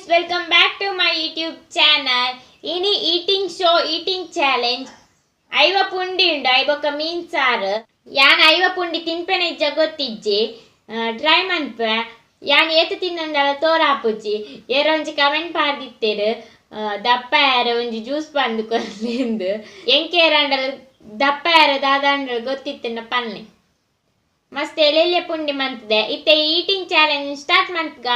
welcome back to my YouTube channel. Ini eating show, eating challenge. ಐವ ಪುಂಡಿ ಉಂಡು ಐಬೊಕ್ಕ ಮೀನ್ ಸಾರು ಯಾನ್ ಐವ ಪುಂಡಿ ತಿನ್ಪೆನ ಇಜ್ಜ ಗೊತ್ತಿಜ್ಜಿ ಟ್ರೈ ಮನ್ಪೆ ಯಾನ್ ಏತು ತಿನ್ನಂದಳ ತೋರಾಪುಜಿ ಏರೊಂಜಿ ಕಮೆಂಟ್ ಪಾರ್ದಿತ್ತೇರು ದಪ್ಪ ಯಾರ ಒಂಜಿ ಜ್ಯೂಸ್ ಬಂದು ಕೊರ್ಲೆಂದು ಎಂಕೇರಂಡಲ್ ದಪ್ಪ ಯಾರ ದಾದಂಡಲ್ ಗೊತ್ತಿತ್ತಿನ ಪನ್ನೆ ಮಸ್ತ್ ಎಲೆಲ್ಯ ಪುಂಡಿ ಮಂತದೆ ಇತ್ತೆ ಈಟಿಂಗ್ ಚಾಲೆಂಜ್ ಸ್ಟಾರ್ಟ್ ಮಂತ್ಗ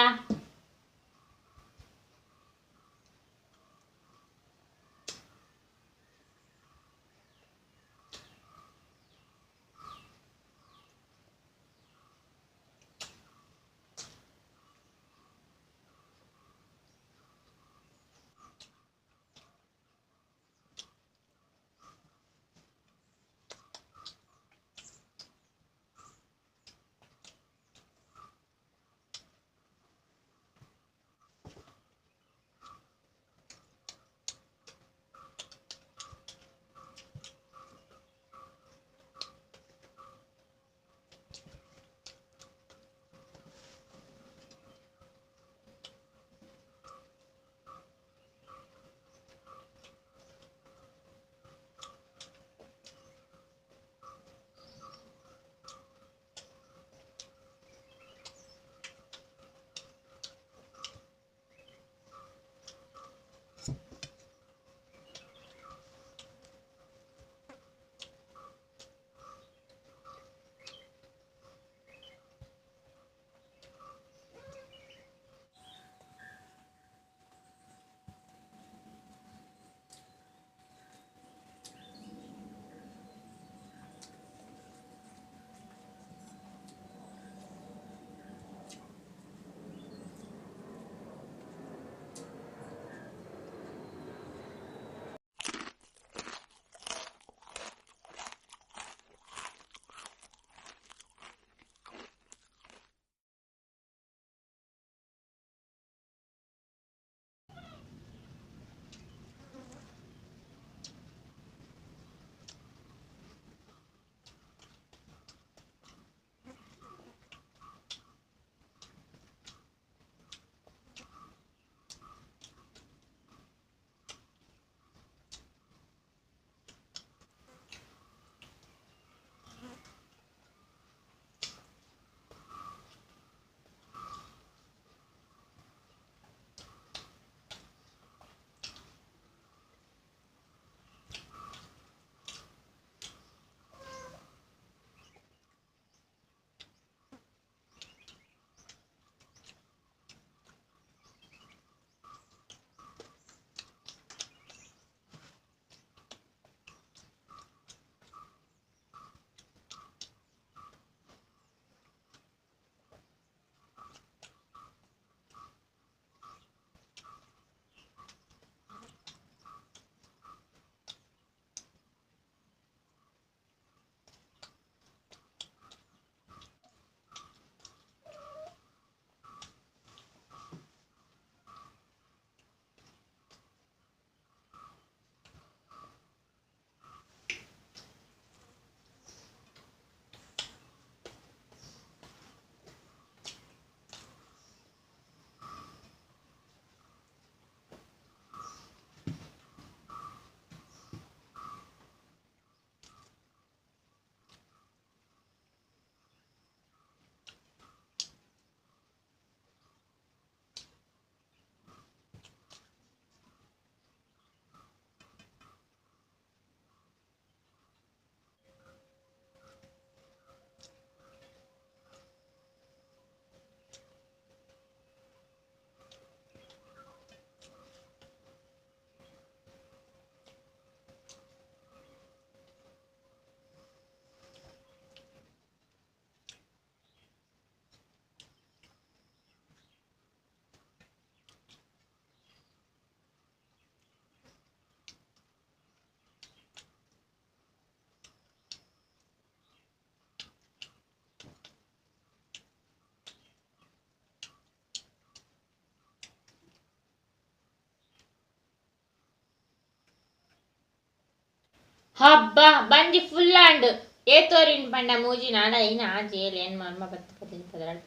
ಹಬ್ಬ ಬಂಜಿ ಫುಲ್ ಅಂಡ್ ಏತೋರಿನ್ ಪಂಡ ಮೂಜಿ ನಾಡ ಐನ ಆಜೇಲ್ ಏನ್ ಮರ್ಮ 10 15 16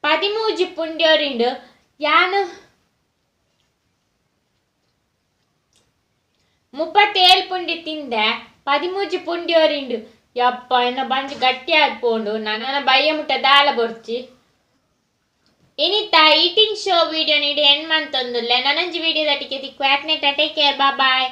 17 13 ಪುಂಡ್ಯೋರಿಂಡು ಯಾನು ಪುಂಡಿ ತಿಂದೆ 13 ಪುಂಡಿ ಅವರಿಂಡು ಯಪ್ಪ ಎನ್ನ ಬಂಜಿ ಗಟ್ಟಿ ಆದ್ಪೋಂಡು ನನ್ನ ಬಯ್ಯ ಮುಟ್ಟ ದಾಲ ಬೊರ್ಚಿ ಇನಿತ ಈಟಿಂಗ್ ಶೋ ವಿಡಿಯೋ ನೀಡಿ ಎಂಡ್ ಮಂತೊಂದುಲ್ಲೆ ನನಂಜಿ ವಿಡಿಯೋ ದಟಿಕೆ ತಿಕ್ಕು ಟೇಕ್ ಕೇರ್ ಬಾಯ್